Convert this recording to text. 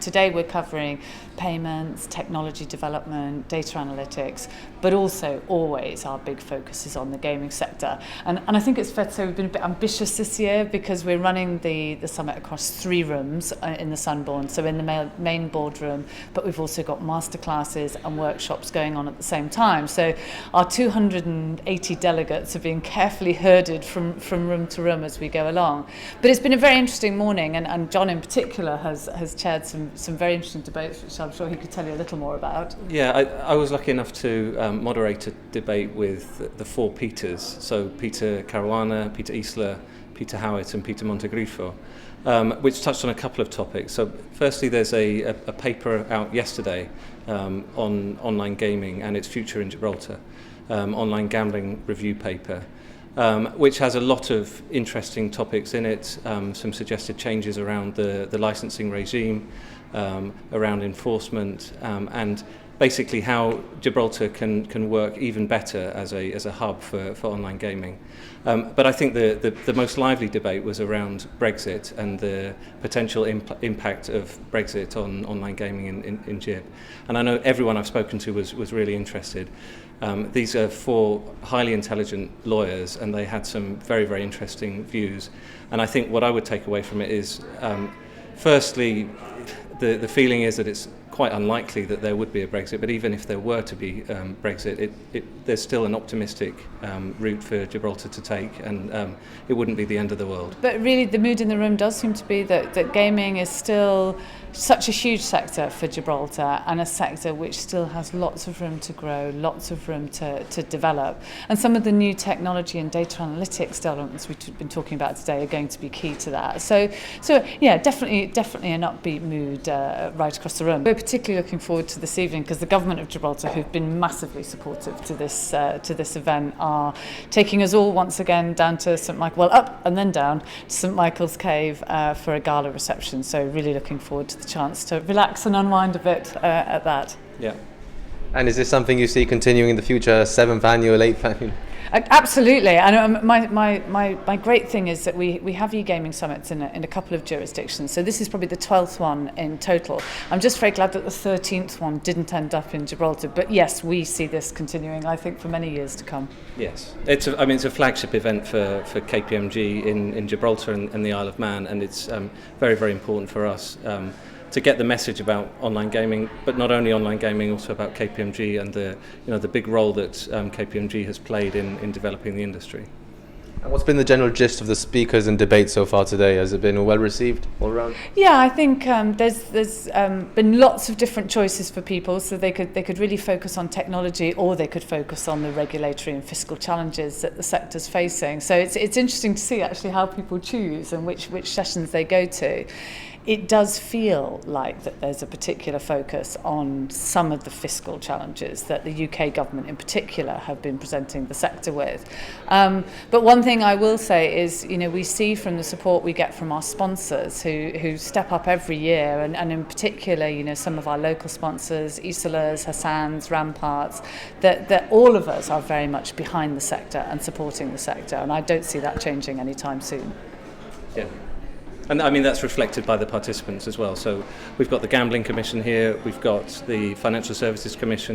Today we're covering payments, technology development, data analytics, but also always our big focus is on the gaming sector. And I think it's fair to say we've been a bit ambitious this year because we're running the summit across 3 rooms in the Sunborn, so in the main boardroom, but we've also got masterclasses and workshops going on at the same time. So our 280 delegates are being carefully herded from room to room as we go along. But it's been a very interesting morning, and Jon in particular has chaired some very interesting debates, which I'm sure he could tell you a little more about. Yeah, I was lucky enough to moderate a debate with the 4 Peters, so Peter Caruana, Peter Isla, Peter Howitt and Peter Montegrifo, which touched on a couple of topics. So firstly, there's a paper out yesterday on online gaming and its future in Gibraltar, online gambling review paper, which has a lot of interesting topics in it, some suggested changes around the licensing regime, around enforcement, and basically how Gibraltar can work even better as a hub for online gaming. But I think the most lively debate was around Brexit and the potential impact of Brexit on online gaming in Gib. And I know everyone I've spoken to was really interested. These are 4 highly intelligent lawyers, and they had some very, very interesting views. And I think what I would take away from it is, firstly, the feeling is that it's quite unlikely that there would be a Brexit, but even if there were to be Brexit, there's still an optimistic route for Gibraltar to take, and it wouldn't be the end of the world. But really the mood in the room does seem to be that gaming is still such a huge sector for Gibraltar, and a sector which still has lots of room to grow, lots of room to develop. And some of the new technology and data analytics developments we've been talking about today are going to be key to that. So yeah, definitely an upbeat mood right across the room. We're particularly looking forward to this evening because the government of Gibraltar, who've been massively supportive to this event, are taking us all once again down to St Michael, well, up and then down to St Michael's Cave for a gala reception. So really looking forward to the chance to relax and unwind a bit at that. Yeah. And is this something you see continuing in the future, 7th annual, 8th annual? Absolutely, and my great thing is that we have e-gaming summits in a couple of jurisdictions, so this is probably the 12th one in total. I'm just very glad that the 13th one didn't end up in Gibraltar, but yes, we see this continuing, I think, for many years to come. Yes, it's a flagship event for KPMG in Gibraltar and the Isle of Man, and it's very, very important for us to get the message about online gaming, but not only online gaming, also about KPMG and the big role that KPMG has played in developing the industry. And what's been the general gist of the speakers and debate so far today? Has it been well received all around? Yeah, I think there's been lots of different choices for people, so they could really focus on technology, or they could focus on the regulatory and fiscal challenges that the sector's facing. So it's interesting to see actually how people choose and which sessions they go to. It does feel like that there's a particular focus on some of the fiscal challenges that the UK government in particular have been presenting the sector with. But one thing I will say is, we see from the support we get from our sponsors who step up every year, and in particular, some of our local sponsors, Isola's, Hassan's, Ramparts, that all of us are very much behind the sector and supporting the sector, and I don't see that changing anytime soon. Yeah. And I mean, that's reflected by the participants as well. So we've got the Gambling Commission here, we've got the Financial Services Commission,